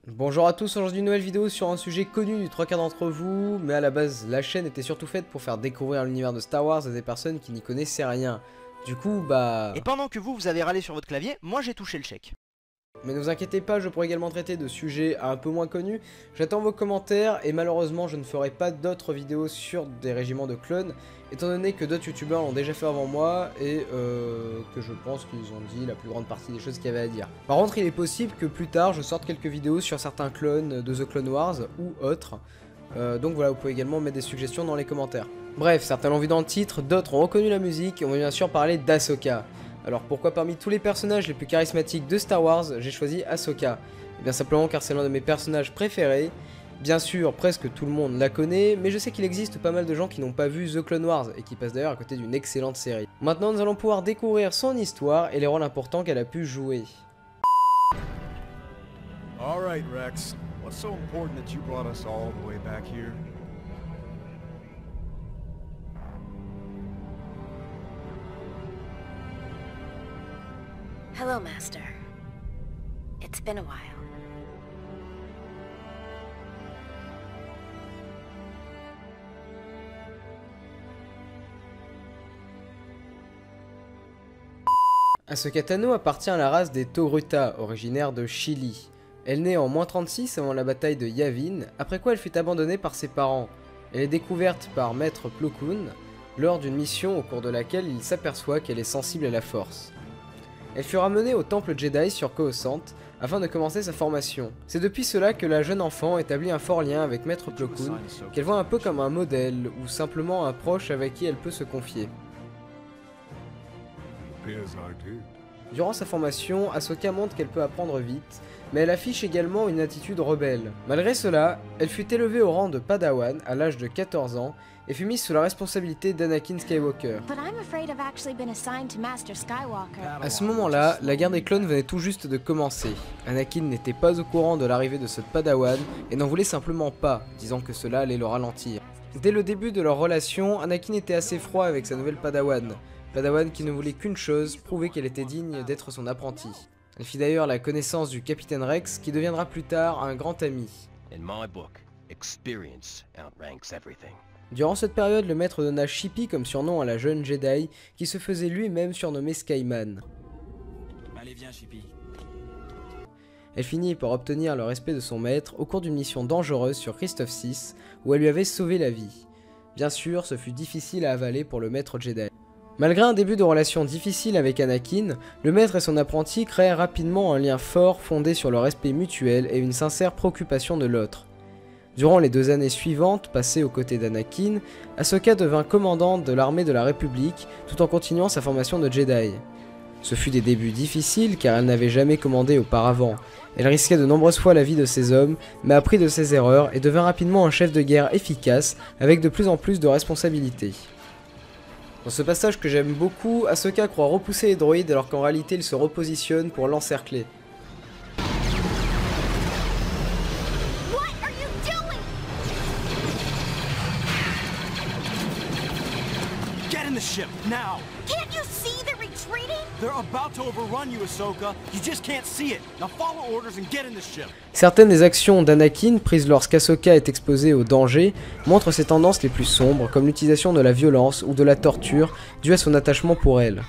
Bonjour à tous, aujourd'hui une nouvelle vidéo sur un sujet connu du 3/4 d'entre vous, mais à la base la chaîne était surtout faite pour faire découvrir l'univers de Star Wars à des personnes qui n'y connaissaient rien. Du coup Et pendant que vous avez râlé sur votre clavier, moi j'ai touché le chèque. Mais ne vous inquiétez pas, je pourrais également traiter de sujets un peu moins connus. J'attends vos commentaires et malheureusement je ne ferai pas d'autres vidéos sur des régiments de clones, étant donné que d'autres youtubeurs l'ont déjà fait avant moi et que je pense qu'ils ont dit la plus grande partie des choses qu'il y avait à dire. Par contre il est possible que plus tard je sorte quelques vidéos sur certains clones de The Clone Wars ou autres. Donc voilà, vous pouvez également mettre des suggestions dans les commentaires. Bref, certains l'ont vu dans le titre, d'autres ont reconnu la musique et on va bien sûr parler d'Ahsoka. Alors pourquoi parmi tous les personnages les plus charismatiques de Star Wars, j'ai choisi Ahsoka? Et bien simplement car c'est l'un de mes personnages préférés. Bien sûr, presque tout le monde la connaît, mais je sais qu'il existe pas mal de gens qui n'ont pas vu The Clone Wars et qui passent d'ailleurs à côté d'une excellente série. Maintenant nous allons pouvoir découvrir son histoire et les rôles importants qu'elle a pu jouer. Alright, Rex. What's so important that you brought us all the way back here? Hello, Master. It's been a while. Ahsoka Tano appartient à la race des Togruta, originaire de Chili. Elle naît en -36 avant la bataille de Yavin, après quoi elle fut abandonnée par ses parents. Elle est découverte par Maître Plo Koon lors d'une mission au cours de laquelle il s'aperçoit qu'elle est sensible à la force. Elle fut ramenée au temple Jedi sur Coruscant afin de commencer sa formation. C'est depuis cela que la jeune enfant établit un fort lien avec Maître Plo Koon, qu'elle voit un peu comme un modèle ou simplement un proche avec qui elle peut se confier. Durant sa formation, Ahsoka montre qu'elle peut apprendre vite, mais elle affiche également une attitude rebelle. Malgré cela, elle fut élevée au rang de Padawan à l'âge de 14 ans et fut mise sous la responsabilité d'Anakin Skywalker. À ce moment-là, la guerre des clones venait tout juste de commencer. Anakin n'était pas au courant de l'arrivée de ce Padawan et n'en voulait simplement pas, disant que cela allait le ralentir. Dès le début de leur relation, Anakin était assez froid avec sa nouvelle Padawan. Padawan qui ne voulait qu'une chose, prouver qu'elle était digne d'être son apprenti. Elle fit d'ailleurs la connaissance du Capitaine Rex, qui deviendra plus tard un grand ami. Durant cette période, le maître donna Chippy comme surnom à la jeune Jedi, qui se faisait lui-même surnommer Skyman. Allez, viens, Chippy. Elle finit par obtenir le respect de son maître au cours d'une mission dangereuse sur Christophe 6, où elle lui avait sauvé la vie. Bien sûr, ce fut difficile à avaler pour le maître Jedi. Malgré un début de relation difficile avec Anakin, le maître et son apprenti créèrent rapidement un lien fort fondé sur le respect mutuel et une sincère préoccupation de l'autre. Durant les 2 années suivantes, passées aux côtés d'Anakin, Ahsoka devint commandante de l'armée de la République tout en continuant sa formation de Jedi. Ce fut des débuts difficiles car elle n'avait jamais commandé auparavant. Elle risquait de nombreuses fois la vie de ses hommes, mais apprit de ses erreurs et devint rapidement un chef de guerre efficace avec de plus en plus de responsabilités. Dans ce passage que j'aime beaucoup, Ahsoka croit repousser les droïdes alors qu'en réalité il se repositionne pour l'encercler. Get in the ship, now! Can't you see they're retreating? They're about to overrun you, Ahsoka. You just can't see it. Now follow orders and get in the ship. Certaines des actions d'Anakin prises lorsqu'Ahsoka est exposée au danger montrent ses tendances les plus sombres, comme l'utilisation de la violence ou de la torture due à son attachement pour elle.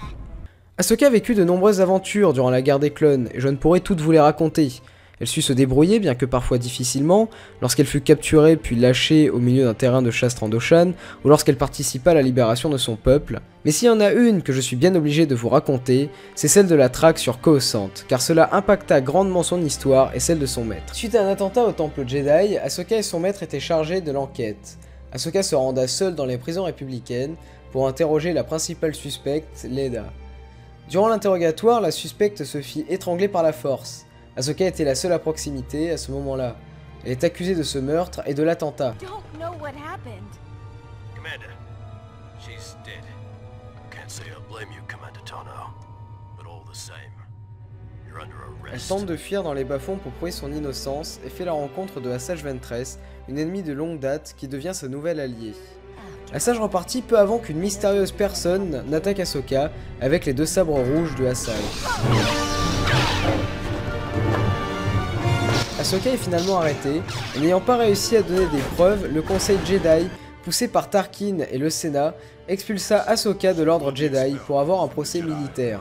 Ahsoka a vécu de nombreuses aventures durant la guerre des clones, et je ne pourrais toutes vous les raconter. Elle sut se débrouiller, bien que parfois difficilement, lorsqu'elle fut capturée puis lâchée au milieu d'un terrain de chasse Trandoshan, ou lorsqu'elle participa à la libération de son peuple. Mais s'il y en a une que je suis bien obligé de vous raconter, c'est celle de la traque sur Coruscant, car cela impacta grandement son histoire et celle de son maître. Suite à un attentat au temple Jedi, Ahsoka et son maître étaient chargés de l'enquête. Ahsoka se renda seule dans les prisons républicaines pour interroger la principale suspecte, Leda. Durant l'interrogatoire, la suspecte se fit étrangler par la force. Ahsoka était la seule à proximité à ce moment-là. Elle est accusée de ce meurtre et de l'attentat. Elle tente de fuir dans les bas-fonds pour prouver son innocence et fait la rencontre de Asajj Ventress, une ennemie de longue date qui devient sa nouvelle alliée. Asajj repartit peu avant qu'une mystérieuse personne n'attaque Ahsoka avec les 2 sabres rouges de Asajj. Ahsoka est finalement arrêtée, et n'ayant pas réussi à donner des preuves, le Conseil Jedi, poussé par Tarkin et le Sénat, expulsa Ahsoka de l'ordre Jedi pour avoir un procès militaire.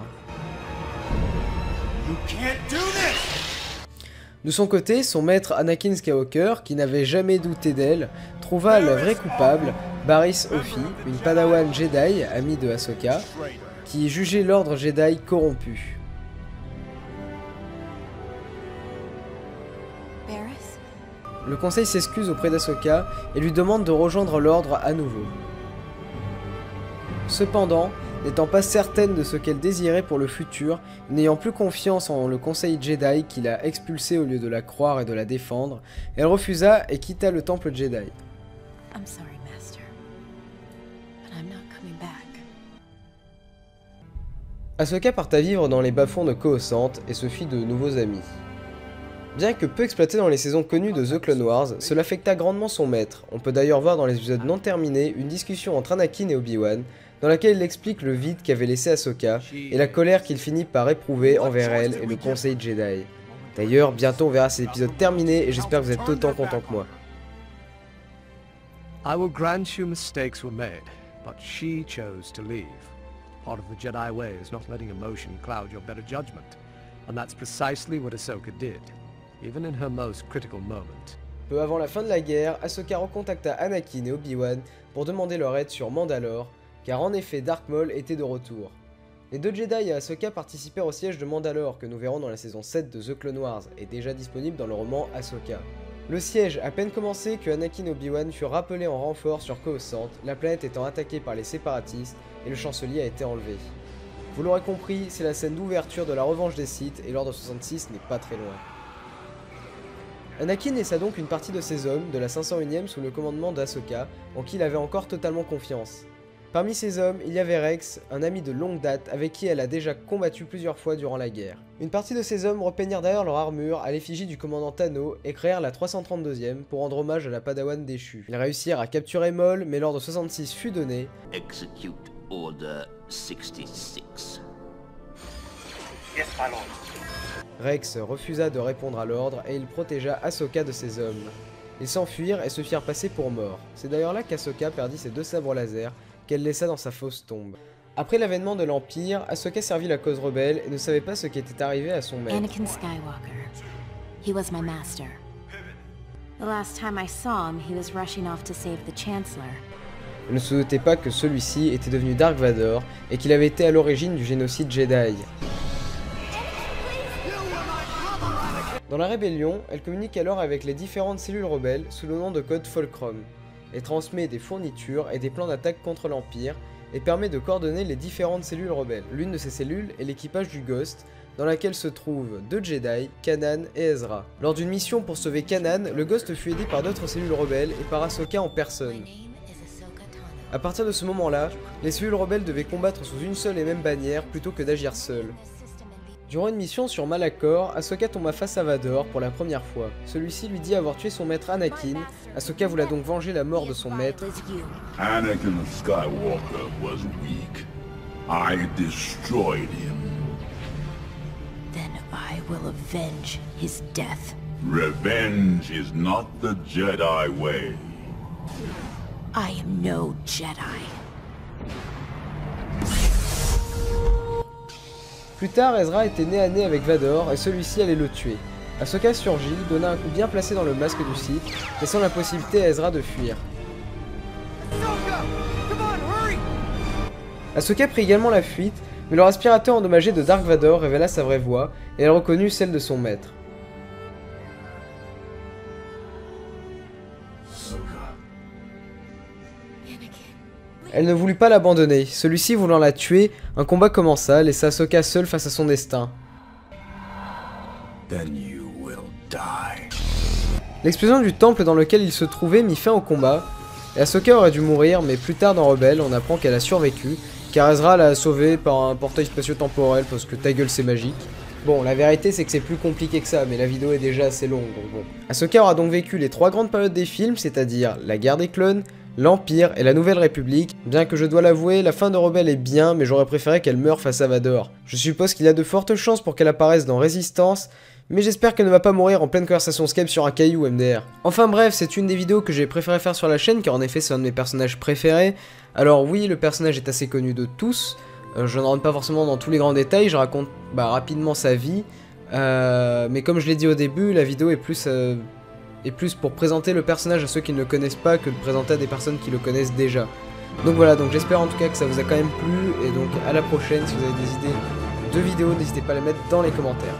You can't do this! De son côté, son maître Anakin Skywalker, qui n'avait jamais douté d'elle, trouva le vrai coupable, Barriss Offee, une padawan Jedi, amie de Ahsoka, qui jugeait l'ordre Jedi corrompu. Barriss? Le conseil s'excuse auprès d'Ahsoka et lui demande de rejoindre l'ordre à nouveau. Cependant, n'étant pas certaine de ce qu'elle désirait pour le futur, n'ayant plus confiance en le conseil Jedi qui l'a expulsée au lieu de la croire et de la défendre, elle refusa et quitta le temple Jedi. I'm sorry, Master. But I'm not coming back. Ahsoka parta vivre dans les bas-fonds de Coruscant et se fit de nouveaux amis. Bien que peu exploité dans les saisons connues de The Clone Wars, cela affecta grandement son maître. On peut d'ailleurs voir dans les épisodes non terminés une discussion entre Anakin et Obi-Wan, dans laquelle il explique le vide qu'avait laissé Ahsoka et la colère qu'il finit par éprouver envers elle et le conseil Jedi. D'ailleurs, bientôt on verra ces épisodes terminés et j'espère que vous êtes autant contents que moi. I will grant you mistakes were made, but she chose to leave. Part of the Jedi way is not letting emotion cloud your better judgment, and that's precisely what Ahsoka did, even in her most critical moment. Peu avant la fin de la guerre, Ahsoka recontacta Anakin et Obi-Wan pour demander leur aide sur Mandalore, car en effet Dark Maul était de retour. Les deux Jedi et Ahsoka participèrent au siège de Mandalore que nous verrons dans la saison 7 de The Clone Wars et déjà disponible dans le roman Ahsoka. Le siège à peine commencé que Anakin et Obi-Wan furent rappelés en renfort sur Coruscant, la planète étant attaquée par les séparatistes et le chancelier a été enlevé. Vous l'aurez compris, c'est la scène d'ouverture de la revanche des Sith et l'ordre 66 n'est pas très loin. Anakin laissa donc une partie de ses hommes de la 501ème sous le commandement d'Ahsoka, en qui il avait encore totalement confiance. Parmi ces hommes, il y avait Rex, un ami de longue date avec qui elle a déjà combattu plusieurs fois durant la guerre. Une partie de ces hommes repeignirent d'ailleurs leur armure à l'effigie du commandant Tano et créèrent la 332ème pour rendre hommage à la Padawan déchue. Ils réussirent à capturer Maul, mais l'ordre 66 fut donné. Execute Order 66. Yes, my lord. Rex refusa de répondre à l'ordre et il protégea Ahsoka de ses hommes. Ils s'enfuirent et se firent passer pour morts. C'est d'ailleurs là qu'Ahsoka perdit ses deux sabres laser qu'elle laissa dans sa fausse tombe. Après l'avènement de l'Empire, Ahsoka servit la cause rebelle et ne savait pas ce qui était arrivé à son maître. Anakin Skywalker. He was my master. The last time I saw him, he was rushing off to save the Chancellor. Elle ne se doutait pas que celui-ci était devenu Dark Vador et qu'il avait été à l'origine du génocide Jedi. Dans la rébellion, elle communique alors avec les différentes cellules rebelles sous le nom de code Fulcrum. Elle transmet des fournitures et des plans d'attaque contre l'Empire et permet de coordonner les différentes cellules rebelles. L'une de ces cellules est l'équipage du Ghost, dans laquelle se trouvent deux Jedi, Kanan et Ezra. Lors d'une mission pour sauver Kanan, le Ghost fut aidé par d'autres cellules rebelles et par Ahsoka en personne. À partir de ce moment-là, les cellules rebelles devaient combattre sous une seule et même bannière plutôt que d'agir seules. Durant une mission sur Malachor, Ahsoka tomba face à Vador pour la première fois. Celui-ci lui dit avoir tué son maître Anakin. Ahsoka voulait donc venger la mort de son maître. Anakin Skywalker was weak. I destroyed him. Then I will avenge his death. Revenge is not the Jedi way. I am no Jedi. Plus tard, Ezra était nez à nez avec Vador et celui-ci allait le tuer. Ahsoka surgit, donna un coup bien placé dans le masque du Sith, laissant la possibilité à Ezra de fuir. Ahsoka prit également la fuite, mais leur aspirateur endommagé de Dark Vador révéla sa vraie voix, et elle reconnut celle de son maître. Elle ne voulut pas l'abandonner, celui-ci voulant la tuer, un combat commença, laissa Ahsoka seule face à son destin. L'explosion du temple dans lequel il se trouvait mit fin au combat, et Ahsoka aurait dû mourir, mais plus tard dans Rebelle, on apprend qu'elle a survécu, car Ezra l'a sauvée par un portail spatio-temporel, parce que ta gueule c'est magique. Bon, la vérité c'est que c'est plus compliqué que ça, mais la vidéo est déjà assez longue, donc bon. Ahsoka aura donc vécu les trois grandes périodes des films, c'est-à-dire la guerre des clones, l'Empire et la Nouvelle République. Bien que je dois l'avouer, la fin de Rebelle est bien, mais j'aurais préféré qu'elle meure face à Vador. Je suppose qu'il y a de fortes chances pour qu'elle apparaisse dans Résistance, Mais j'espère qu'elle ne va pas mourir en pleine conversation Skype sur un caillou MDR. Enfin bref, c'est une des vidéos que j'ai préféré faire sur la chaîne car en effet c'est un de mes personnages préférés. Alors oui, le personnage est assez connu de tous, je ne rentre pas forcément dans tous les grands détails, je raconte rapidement sa vie. Mais comme je l'ai dit au début, la vidéo est plus pour présenter le personnage à ceux qui ne le connaissent pas que de présenter à des personnes qui le connaissent déjà. Donc voilà, donc j'espère en tout cas que ça vous a quand même plu, et donc à la prochaine. Si vous avez des idées de vidéos, n'hésitez pas à les mettre dans les commentaires.